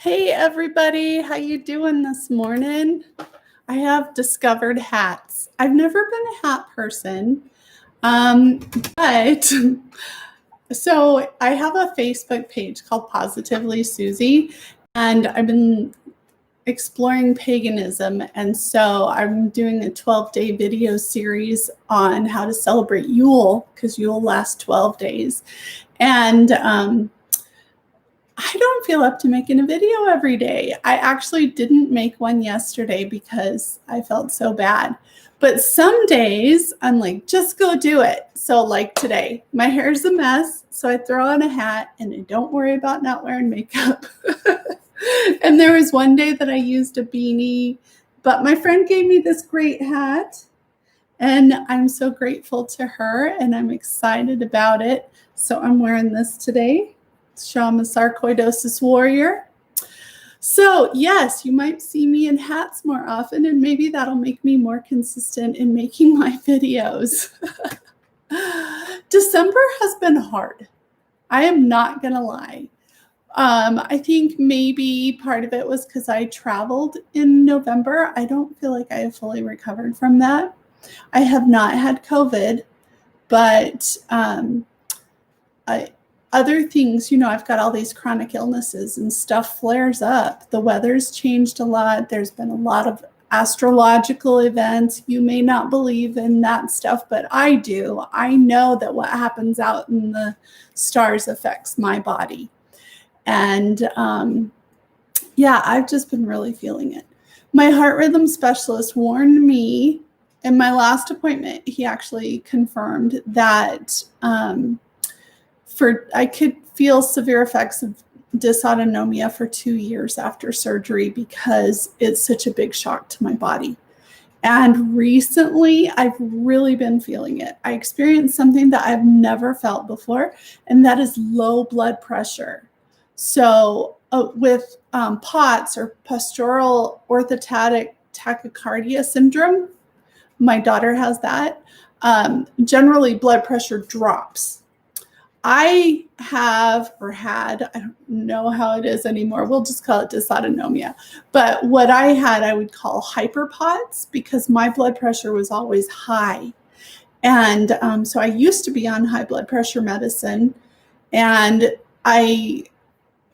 Hey everybody, how you doing this morning? I have discovered hats. I've never been a hat person, but so I have a Facebook page called Positively Susie, and I've been exploring paganism, and so I'm doing a 12-day video series on how to celebrate Yule, because Yule lasts 12 days. And I don't feel up to making a video every day. I actually didn't make one yesterday because I felt so bad. But some days I'm like, just go do it. So like today, my hair's a mess. So I throw on a hat and I don't worry about not wearing makeup. And there was one day that I used a beanie, but my friend gave me this great hat. And I'm so grateful to her and I'm excited about it. So I'm wearing this today. Show I'm a sarcoidosis warrior. So yes, you might see me in hats more often, and maybe that'll make me more consistent in making my videos. December has been hard. I am not gonna lie. I think maybe part of it was because I traveled in November. I don't feel like I have fully recovered from that. I have not had COVID, but other things, I've got all these chronic illnesses and stuff flares up. The weather's changed a lot. There's been a lot of astrological events. You may not believe in that stuff, but I do. I know that what happens out in the stars affects my body. And I've just been really feeling it. My heart rhythm specialist warned me in my last appointment. He actually confirmed that I could feel severe effects of dysautonomia for 2 years after surgery because it's such a big shock to my body. And recently, I've really been feeling it. I experienced something that I've never felt before, and that is low blood pressure. So with POTS, or postural orthostatic tachycardia syndrome, my daughter has that, generally blood pressure drops. I have or had, I don't know how it is anymore. We'll just call it dysautonomia. But what I had, I would call hyperPOTS because my blood pressure was always high. And so I used to be on high blood pressure medicine, and I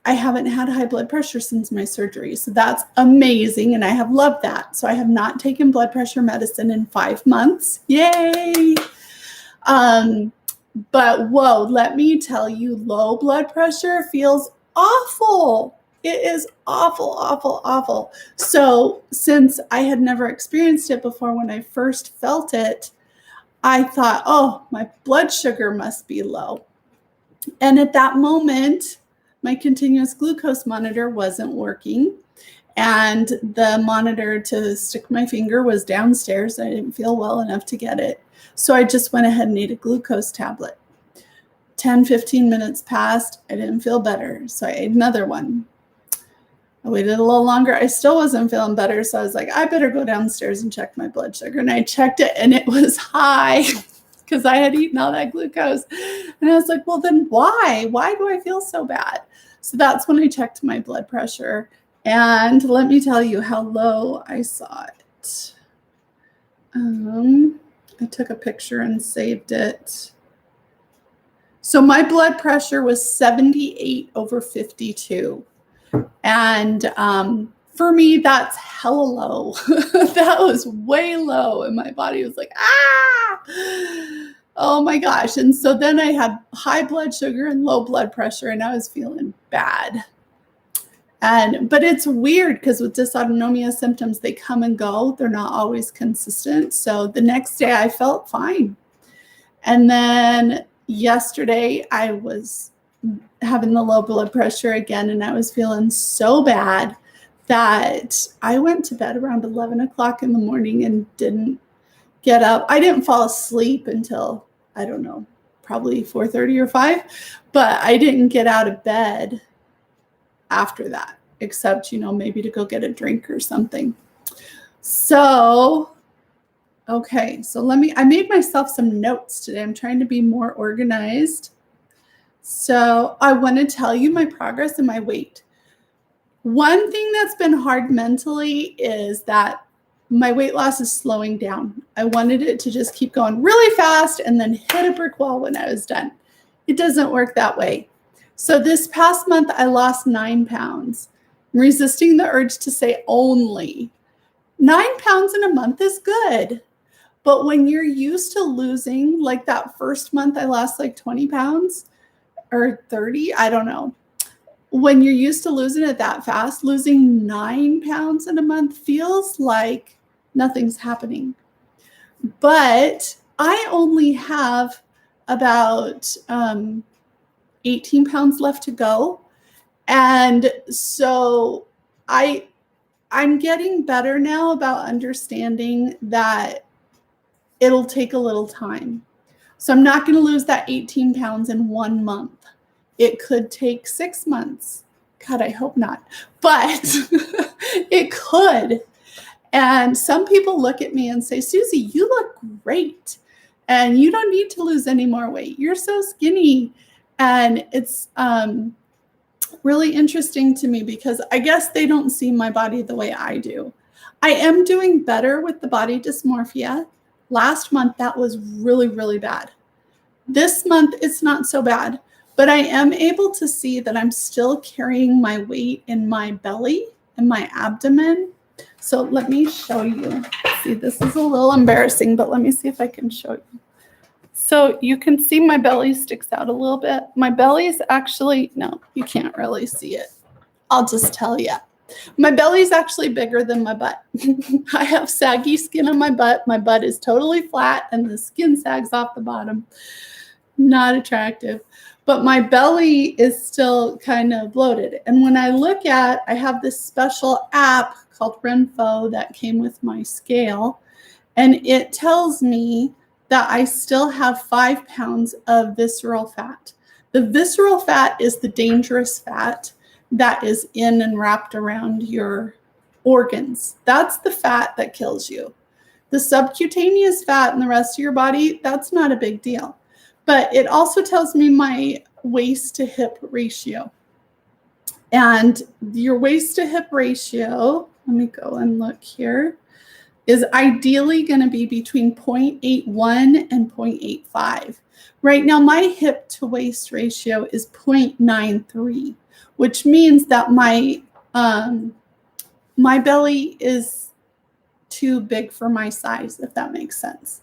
haven't had high blood pressure since my surgery. So that's amazing. And I have loved that. So I have not taken blood pressure medicine in 5 months. Yay. But whoa, let me tell you, low blood pressure feels awful. It is awful, awful, awful. So since I had never experienced it before, when I first felt it, I thought, oh, my blood sugar must be low. And at that moment, my continuous glucose monitor wasn't working. And the monitor to stick my finger was downstairs. I didn't feel well enough to get it. So I just went ahead and ate a glucose tablet. 10, 15 minutes passed. I didn't feel better. So I ate another one. I waited a little longer. I still wasn't feeling better. So I was like, I better go downstairs and check my blood sugar. And I checked it and it was high because I had eaten all that glucose. And I was like, well, then why? Why do I feel so bad? So that's when I checked my blood pressure. And let me tell you how low I saw it. I took a picture and saved it. So my blood pressure was 78/52. And for me, that's hella low. That was way low. And my body was like, ah, oh my gosh. And so then I had high blood sugar and low blood pressure, and I was feeling bad. But it's weird because with dysautonomia symptoms, they come and go. They're not always consistent. So the next day I felt fine. And then yesterday I was having the low blood pressure again, and I was feeling so bad that I went to bed around 11 o'clock in the morning and didn't get up. I didn't fall asleep until, I don't know, probably 4:30 or 5, but I didn't get out of bed after that, except, maybe to go get a drink or something. So, okay, so I made myself some notes today. I'm trying to be more organized. So I want to tell you my progress and my weight. One thing that's been hard mentally is that my weight loss is slowing down. I wanted it to just keep going really fast and then hit a brick wall when I was done. It doesn't work that way. So this past month, I lost 9 pounds. I'm resisting the urge to say only. 9 pounds in a month is good. But when you're used to losing, like that first month, I lost like 20 pounds or 30, I don't know. When you're used to losing it that fast, losing 9 pounds in a month feels like nothing's happening. But I only have about 18 pounds left to go. And so I'm getting better now about understanding that it'll take a little time. So I'm not going to lose that 18 pounds in 1 month. It could take 6 months. God, I hope not. But it could. And some people look at me and say, Susie, you look great. And you don't need to lose any more weight. You're so skinny. And it's really interesting to me because I guess they don't see my body the way I do. I am doing better with the body dysmorphia. Last month, that was really, really bad. This month, it's not so bad. But I am able to see that I'm still carrying my weight in my belly and my abdomen. So let me show you. See, this is a little embarrassing, but let me see if I can show you. So you can see my belly sticks out a little bit. My belly is actually, no, you can't really see it. I'll just tell you. My belly is actually bigger than my butt. I have saggy skin on my butt. My butt is totally flat and the skin sags off the bottom. Not attractive. But my belly is still kind of bloated. And when I look at, I have this special app called Renfo that came with my scale. And it tells me that I still have 5 pounds of visceral fat. The visceral fat is the dangerous fat that is in and wrapped around your organs. That's the fat that kills you. The subcutaneous fat in the rest of your body, that's not a big deal. But it also tells me my waist to hip ratio. And your waist to hip ratio, let me go and look here, is ideally going to be between 0.81 and 0.85. Right now, my hip to waist ratio is 0.93, which means that my belly is too big for my size, if that makes sense.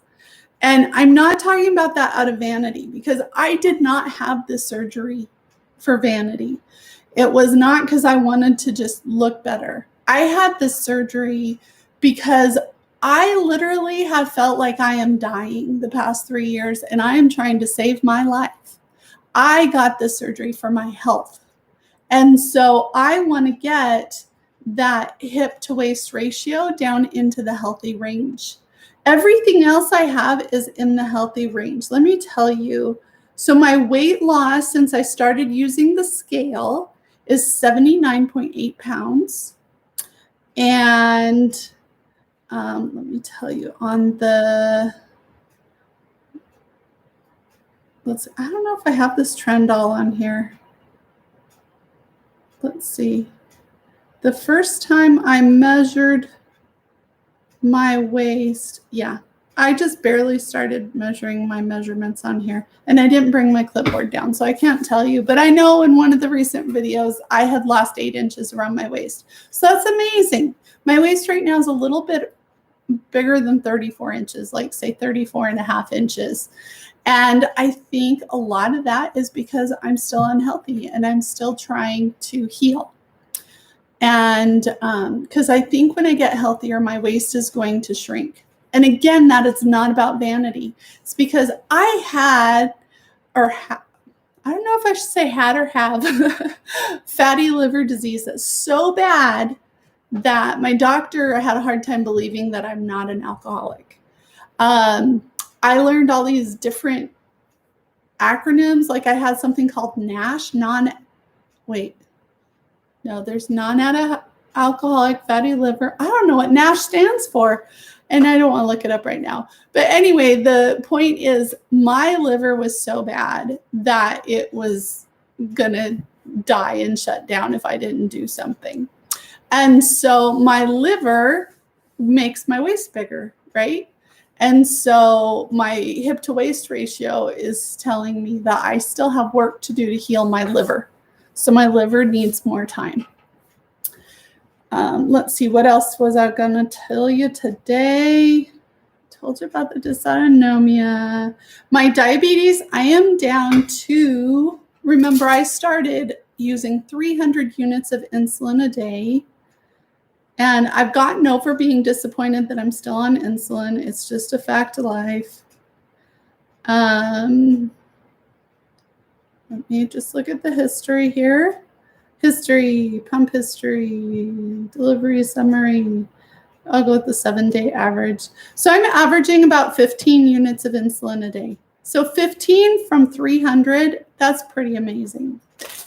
And I'm not talking about that out of vanity because I did not have this surgery for vanity. It was not because I wanted to just look better. I had this surgery because I literally have felt like I am dying the past 3 years and I am trying to save my life. I got this surgery for my health. And so I want to get that hip to waist ratio down into the healthy range. Everything else I have is in the healthy range. Let me tell you. So my weight loss since I started using the scale is 79.8 pounds. And let me tell you on the, I don't know if I have this trend all on here. Let's see. The first time I measured my waist, yeah, I just barely started measuring my measurements on here and I didn't bring my clipboard down, so I can't tell you, but I know in one of the recent videos I had lost 8 inches around my waist. So that's amazing. My waist right now is a little bit bigger than 34 inches, like say 34 and a half inches. And I think a lot of that is because I'm still unhealthy and I'm still trying to heal. And because I think when I get healthier, my waist is going to shrink. And again, that it's not about vanity. It's because I had, I don't know if I should say had or have, fatty liver disease that's so bad that my doctor had a hard time believing that I'm not an alcoholic. I learned all these different acronyms. Like I had something called NASH, there's non-alcoholic fatty liver. I don't know what NASH stands for, and I don't want to look it up right now. But anyway, the point is my liver was so bad that it was going to die and shut down if I didn't do something. And so my liver makes my waist bigger, right? And so my hip to waist ratio is telling me that I still have work to do to heal my liver. So my liver needs more time. Let's see, what else was I going to tell you today? Told you about the dysautonomia. My diabetes, I am down to, remember I started using 300 units of insulin a day. And I've gotten over being disappointed that I'm still on insulin. It's just a fact of life. Let me just look at the history here. History, pump history, delivery summary. I'll go with the 7-day average. So I'm averaging about 15 units of insulin a day. So 15 from 300, that's pretty amazing.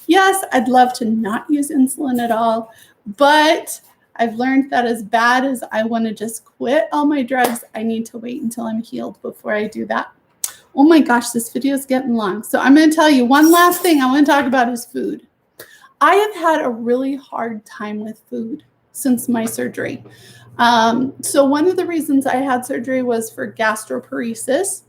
Yes, I'd love to not use insulin at all, but I've learned that as bad as I want to just quit all my drugs, I need to wait until I'm healed before I do that. Oh my gosh, this video is getting long. So I'm going to tell you one last thing I want to talk about is food. I have had a really hard time with food since my surgery. So one of the reasons I had surgery was for gastroparesis.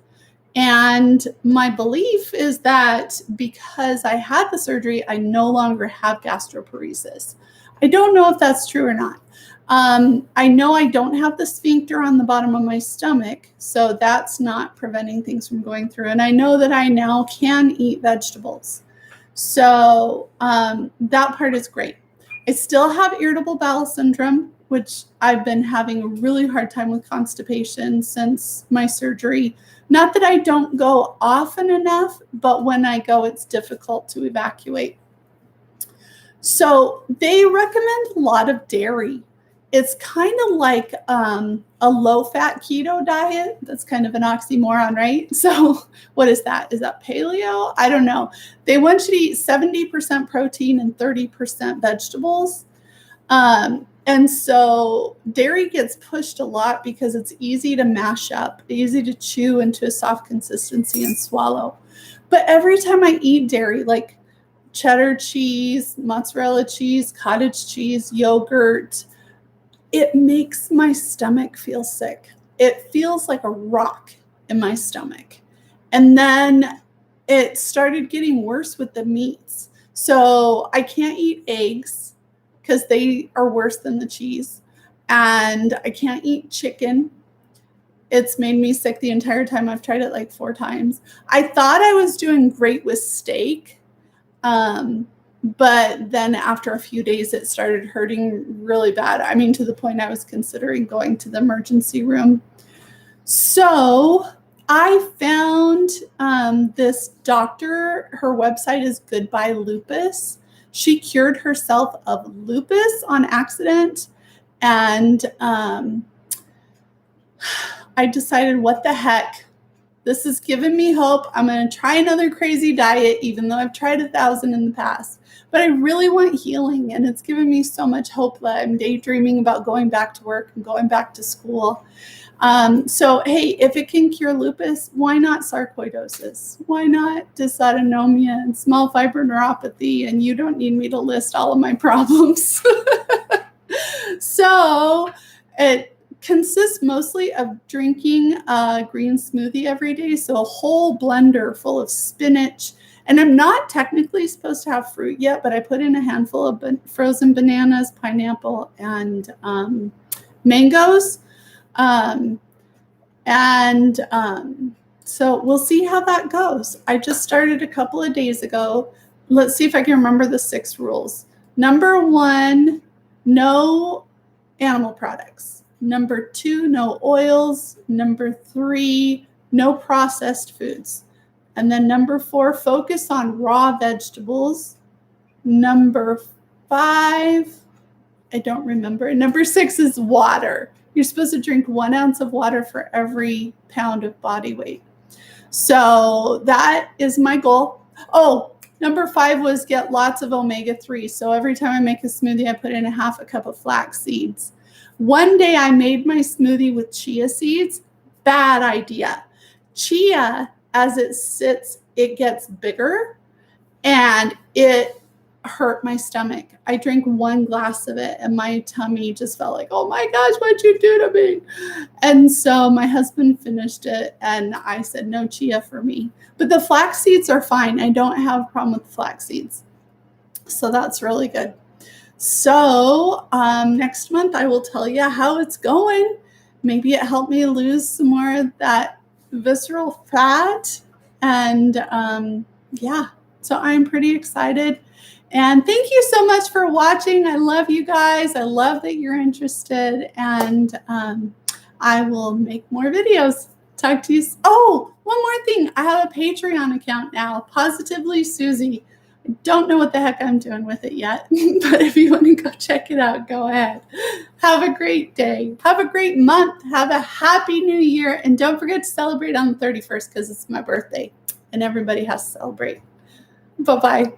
And my belief is that because I had the surgery, I no longer have gastroparesis. I don't know if that's true or not. I know I don't have the sphincter on the bottom of my stomach, so that's not preventing things from going through. And I know that I now can eat vegetables. So that part is great. I still have irritable bowel syndrome, which I've been having a really hard time with constipation since my surgery. Not that I don't go often enough, but when I go, it's difficult to evacuate. So they recommend a lot of dairy. It's kind of like a low-fat keto diet. That's kind of an oxymoron, right? So what is that? Is that paleo? I don't know. They want you to eat 70% protein and 30% vegetables. And so dairy gets pushed a lot because it's easy to mash up, easy to chew into a soft consistency and swallow. But every time I eat dairy, like cheddar cheese, mozzarella cheese, cottage cheese, yogurt, it makes my stomach feel sick. It feels like a rock in my stomach. And then it started getting worse with the meats. So I can't eat eggs because they are worse than the cheese. And I can't eat chicken. It's made me sick the entire time. I've tried it like 4 times. I thought I was doing great with steak. But then after a few days, it started hurting really bad. I mean, to the point I was considering going to the emergency room. So I found this doctor. Her website is Goodbye Lupus. She cured herself of lupus on accident. And I decided, what the heck? This has given me hope. I'm going to try another crazy diet, even though I've tried 1,000 in the past. But I really want healing, and it's given me so much hope that I'm daydreaming about going back to work and going back to school. So, hey, if it can cure lupus, why not sarcoidosis? Why not dysautonomia and small fiber neuropathy? And you don't need me to list all of my problems. So it consists mostly of drinking a green smoothie every day. So a whole blender full of spinach. And I'm not technically supposed to have fruit yet, but I put in a handful of frozen bananas, pineapple, and mangoes. So we'll see how that goes. I just started a couple of days ago. Let's see if I can remember the 6 rules. Number 1, no animal products. Number 2, no oils. Number 3, no processed foods. And then number 4, focus on raw vegetables. Number 5, I don't remember. Number 6 is water. You're supposed to drink 1 ounce of water for every pound of body weight. So that is my goal. Oh, number 5 was get lots of omega-3. So every time I make a smoothie, I put in a half a cup of flax seeds. One day I made my smoothie with chia seeds. Bad idea. Chia, as it sits, it gets bigger and it hurt my stomach. I drank one glass of it and my tummy just felt like, oh my gosh, what'd you do to me? And so my husband finished it and I said, no chia for me. But the flax seeds are fine. I don't have a problem with flax seeds. So that's really good. So next month I will tell you how it's going. Maybe it helped me lose some more of that visceral fat. And yeah, so I'm pretty excited. And thank you so much for watching. I love you guys. I love that you're interested. And I will make more videos. Talk to you. Oh, one more thing. I have a Patreon account now, Positively Susie. I don't know what the heck I'm doing with it yet, but if you want to go check it out, go ahead. Have a great day. Have a great month. Have a happy new year. And don't forget to celebrate on the 31st because it's my birthday and everybody has to celebrate. Bye-bye.